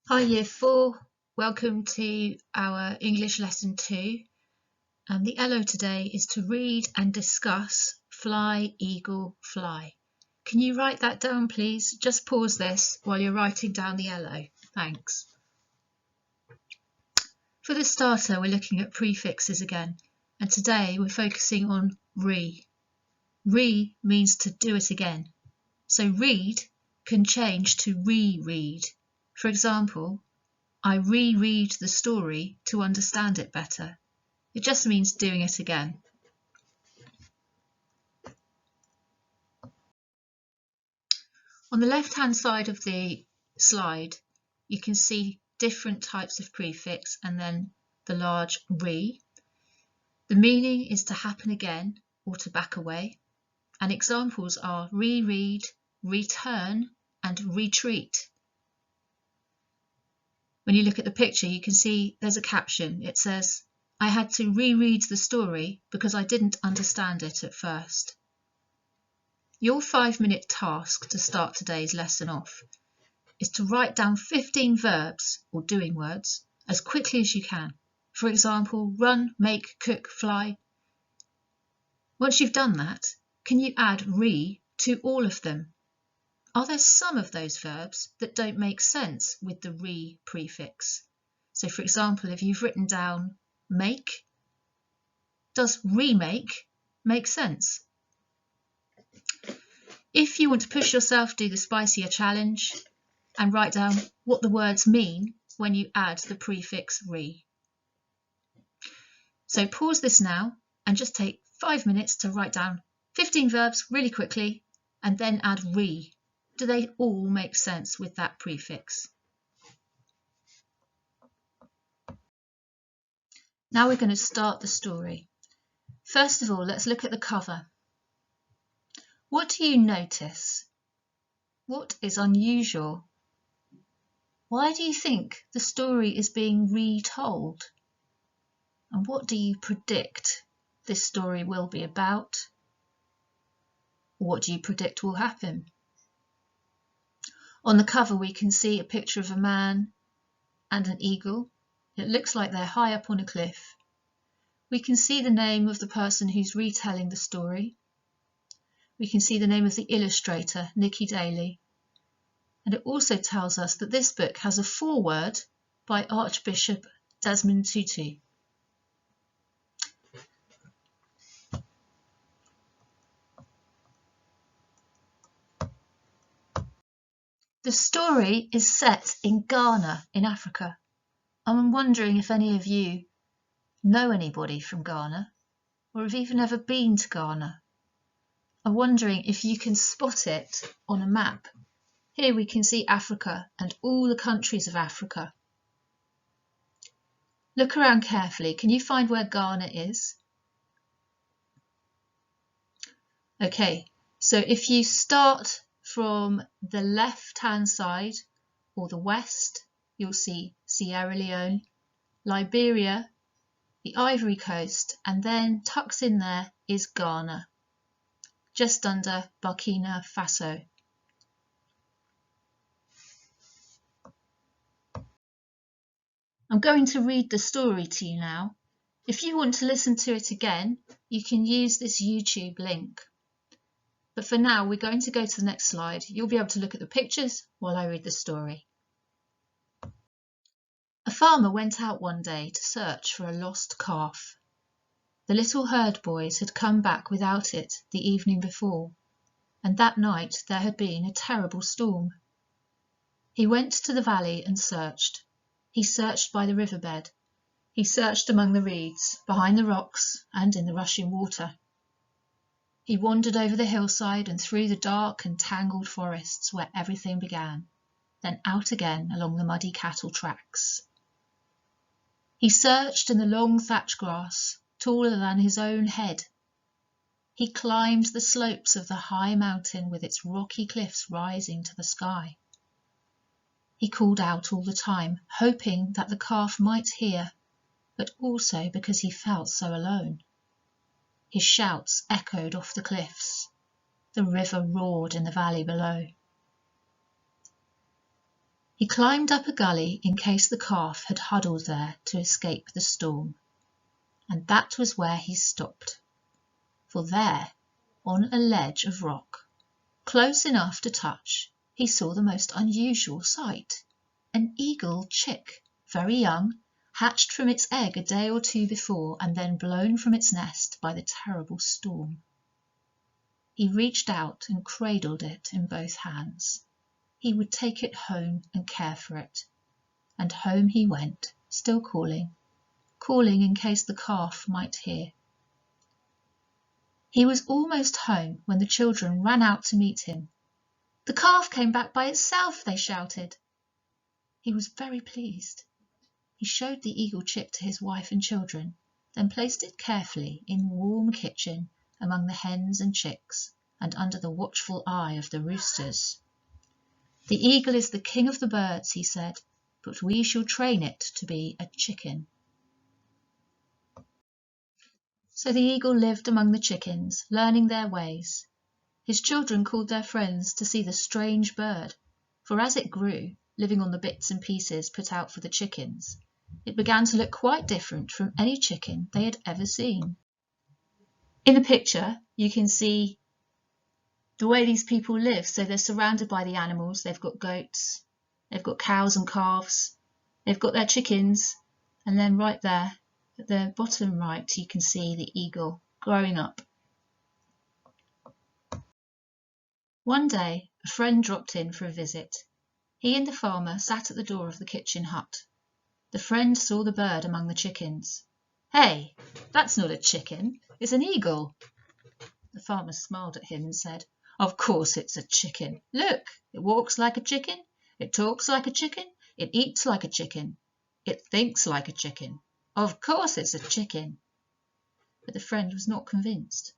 Hi Year 4, welcome to our English Lesson 2. And the LO today is to read and discuss fly, eagle, fly. Can you write that down please? Just pause this while you're writing down the LO. Thanks. For the starter, we're looking at prefixes again, and today we're focusing on re. Re means to do it again. So read can change to reread. For example, I reread the story to understand it better. It just means doing it again. On the left-hand side of the slide, you can see different types of prefix and then the large re. The meaning is to happen again or to back away. And examples are reread, return, and retreat. When you look at the picture, you can see there's a caption. It says, I had to reread the story because I didn't understand it at first. Your 5-minute task to start today's lesson off is to write down 15 verbs or doing words as quickly as you can. For example, run, make, cook, fly. Once you've done that, can you add re to all of them? Are there some of those verbs that don't make sense with the re prefix? So for example, if you've written down make, does remake make sense? If you want to push yourself, do the spicier challenge and write down what the words mean when you add the prefix re. So pause this now and just take 5 minutes to write down 15 verbs really quickly and then add re. Do they all make sense with that prefix? Now we're going to start the story. First of all, let's look at the cover. What do you notice? What is unusual? Why do you think the story is being retold? And what do you predict this story will be about? What do you predict will happen? On the cover we can see a picture of a man and an eagle. It looks like they're high up on a cliff. We can see the name of the person who's retelling the story. We can see the name of the illustrator, Nikki Daly. And it also tells us that this book has a foreword by Archbishop Desmond Tutu. The story is set in Ghana in Africa. I'm wondering if any of you know anybody from Ghana or have even ever been to Ghana. I'm wondering if you can spot it on a map. Here we can see Africa and all the countries of Africa. Look around carefully. Can you find where Ghana is? Okay, so if you start from the left-hand side or the west, you'll see Sierra Leone, Liberia, the Ivory Coast, and then tucked in there is Ghana, just under Burkina Faso. I'm going to read the story to you now. If you want to listen to it again, you can use this YouTube link. But for now, we're going to go to the next slide. You'll be able to look at the pictures while I read the story. A farmer went out one day to search for a lost calf. The little herd boys had come back without it the evening before, and that night there had been a terrible storm. He went to the valley and searched. He searched by the riverbed. He searched among the reeds, behind the rocks, and in the rushing water. He wandered over the hillside and through the dark and tangled forests where everything began, then out again along the muddy cattle tracks. He searched in the long thatch grass, taller than his own head. He climbed the slopes of the high mountain with its rocky cliffs rising to the sky. He called out all the time, hoping that the calf might hear, but also because he felt so alone. His shouts echoed off the cliffs. The river roared in the valley below. He climbed up a gully in case the calf had huddled there to escape the storm. And that was where he stopped. For there, on a ledge of rock, close enough to touch, he saw the most unusual sight. An eagle chick, very young, hatched from its egg a day or two before and then blown from its nest by the terrible storm. He reached out and cradled it in both hands. He would take it home and care for it. And home he went, still calling, calling in case the calf might hear. He was almost home when the children ran out to meet him. "The calf came back by itself," they shouted. He was very pleased. He showed the eagle chick to his wife and children, then placed it carefully in warm kitchen among the hens and chicks and under the watchful eye of the roosters. "The eagle is the king of the birds," he said, "but we shall train it to be a chicken." So the eagle lived among the chickens, learning their ways. His children called their friends to see the strange bird, for as it grew, living on the bits and pieces put out for the chickens, it began to look quite different from any chicken they had ever seen. In the picture, you can see the way these people live. So they're surrounded by the animals. They've got goats, they've got cows and calves, they've got their chickens, and then right there, at the bottom right, you can see the eagle growing up. One day, a friend dropped in for a visit. He and the farmer sat at the door of the kitchen hut. The friend saw the bird among the chickens. "Hey, that's not a chicken, it's an eagle." The farmer smiled at him and said, "Of course it's a chicken. Look, it walks like a chicken, it talks like a chicken, it eats like a chicken, it thinks like a chicken. Of course it's a chicken." But the friend was not convinced.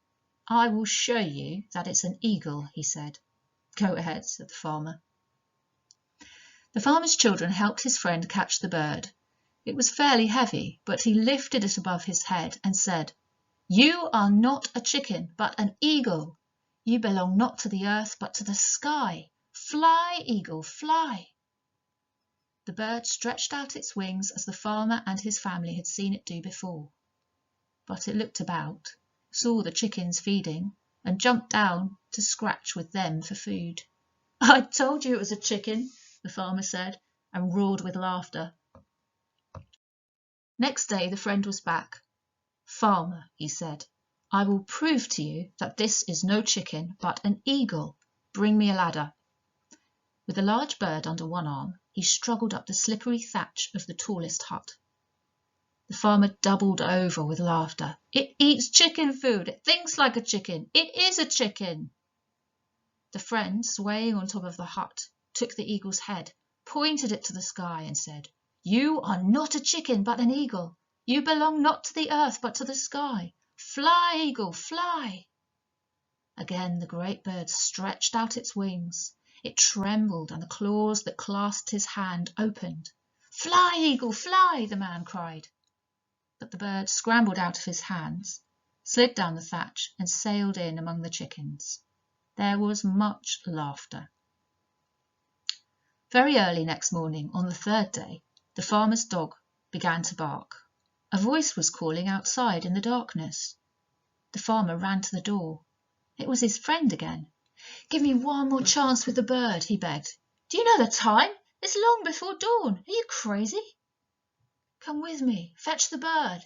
"I will show you that it's an eagle," he said. "Go ahead," said the farmer. The farmer's children helped his friend catch the bird. It was fairly heavy, but he lifted it above his head and said, "You are not a chicken, but an eagle. You belong not to the earth, but to the sky. Fly, eagle, fly." The bird stretched out its wings as the farmer and his family had seen it do before. But it looked about, saw the chickens feeding, and jumped down to scratch with them for food. "I told you it was a chicken," the farmer said, and roared with laughter. Next day the friend was back. "Farmer," he said, "I will prove to you that this is no chicken, but an eagle. Bring me a ladder." With a large bird under one arm, he struggled up the slippery thatch of the tallest hut. The farmer doubled over with laughter. "It eats chicken food. It thinks like a chicken. It is a chicken." The friend, swaying on top of the hut, took the eagle's head, pointed it to the sky, and said, "You are not a chicken, but an eagle. You belong not to the earth, but to the sky. Fly, eagle, fly." Again the great bird stretched out its wings. It trembled, and the claws that clasped his hand opened. "Fly, eagle, fly!" the man cried. But the bird scrambled out of his hands, slid down the thatch, and sailed in among the chickens. There was much laughter. Very early next morning, on the third day, the farmer's dog began to bark. A voice was calling outside in the darkness. The farmer ran to the door. It was his friend again. "Give me one more chance with the bird," he begged. "Do you know the time? It's long before dawn. Are you crazy?" "Come with me. Fetch the bird."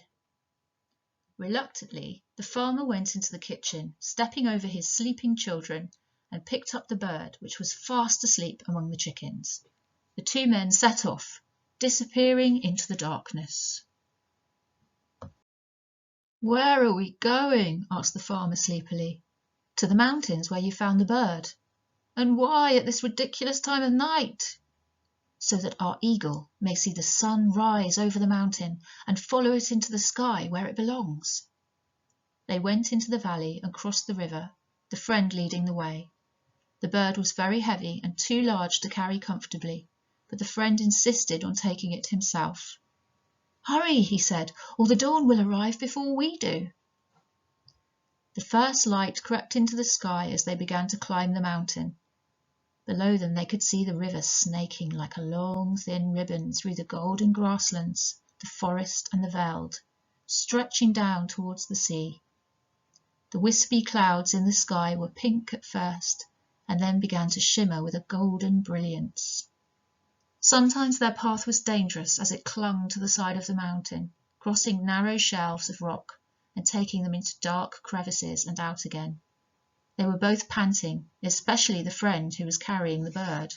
Reluctantly, the farmer went into the kitchen, stepping over his sleeping children, and picked up the bird, which was fast asleep among the chickens. The two men set off, disappearing into the darkness. "Where are we going?" asked the farmer sleepily. "To the mountains where you found the bird." "And why at this ridiculous time of night?" "So that our eagle may see the sun rise over the mountain and follow it into the sky where it belongs." They went into the valley and crossed the river, the friend leading the way. The bird was very heavy and too large to carry comfortably, but the friend insisted on taking it himself. "Hurry," he said, "or the dawn will arrive before we do." The first light crept into the sky as they began to climb the mountain. Below them they could see the river snaking like a long thin ribbon through the golden grasslands, the forest and the veld, stretching down towards the sea. The wispy clouds in the sky were pink at first, and then began to shimmer with a golden brilliance. Sometimes their path was dangerous as it clung to the side of the mountain, crossing narrow shelves of rock and taking them into dark crevices and out again. They were both panting, especially the friend who was carrying the bird.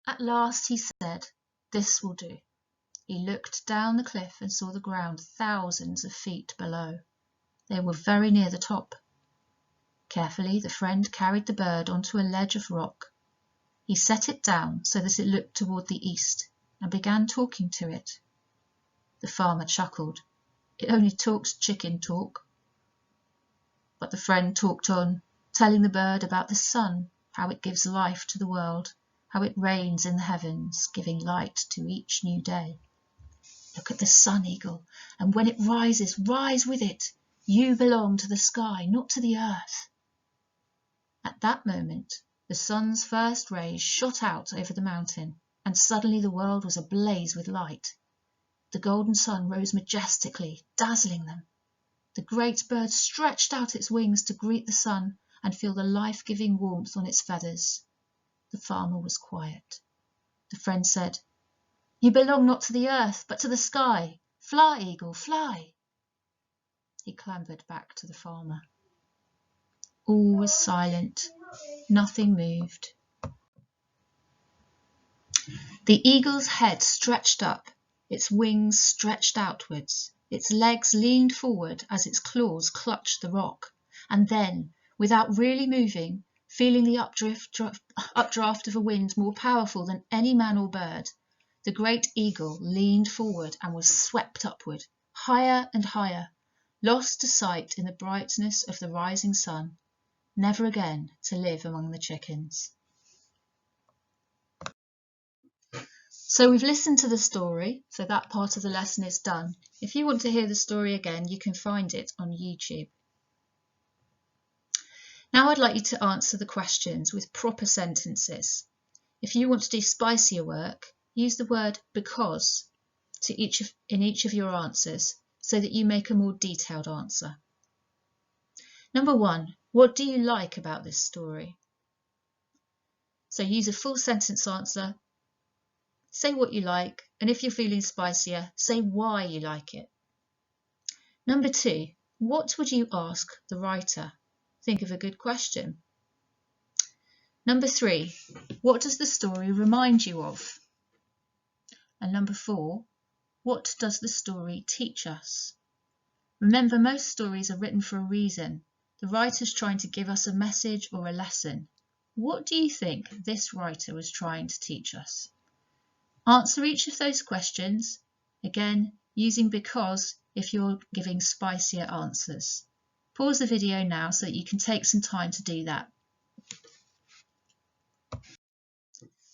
At last he said, "This will do." He looked down the cliff and saw the ground thousands of feet below. They were very near the top. Carefully, the friend carried the bird onto a ledge of rock. He set it down so that it looked toward the east and began talking to it. The farmer chuckled. It only talks chicken talk. But the friend talked on, telling the bird about the sun, how it gives life to the world, how it reigns in the heavens, giving light to each new day. Look at the sun, Eagle, and when it rises, rise with it. You belong to the sky, not to the earth. At that moment, the sun's first rays shot out over the mountain, and suddenly the world was ablaze with light. The golden sun rose majestically, dazzling them. The great bird stretched out its wings to greet the sun and feel the life-giving warmth on its feathers. The farmer was quiet. The friend said, "You belong not to the earth, but to the sky. Fly, Eagle, fly." He clambered back to the farmer. All was silent. Nothing moved. The eagle's head stretched up, its wings stretched outwards. Its legs leaned forward as its claws clutched the rock, and then, without really moving, feeling the updraft of a wind more powerful than any man or bird, the great eagle leaned forward and was swept upward, higher and higher, lost to sight in the brightness of the rising sun, never again to live among the chickens. So we've listened to the story, so that part of the lesson is done. If you want to hear the story again, you can find it on YouTube. Now I'd like you to answer the questions with proper sentences. If you want to do spicier work, use the word because in each of your answers so that you make a more detailed answer. Number 1, what do you like about this story? So use a full sentence answer. Say what you like, and if you're feeling spicier, say why you like it. Number 2, what would you ask the writer? Think of a good question. Number 3, what does the story remind you of? And number 4, what does the story teach us? Remember, most stories are written for a reason. The writer's trying to give us a message or a lesson. What do you think this writer was trying to teach us? Answer each of those questions, again using because if you're giving spicier answers. Pause the video now so that you can take some time to do that.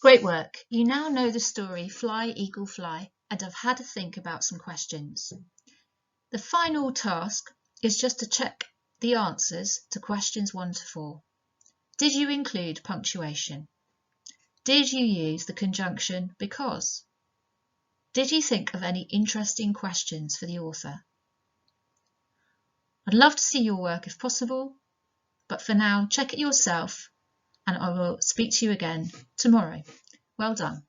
Great work! You now know the story Fly, Eagle, Fly and have had a think about some questions. The final task is just to check the answers to questions 1 to 4. Did you include punctuation? Did you use the conjunction because? Did you think of any interesting questions for the author? I'd love to see your work if possible, but for now, check it yourself and I will speak to you again tomorrow. Well done.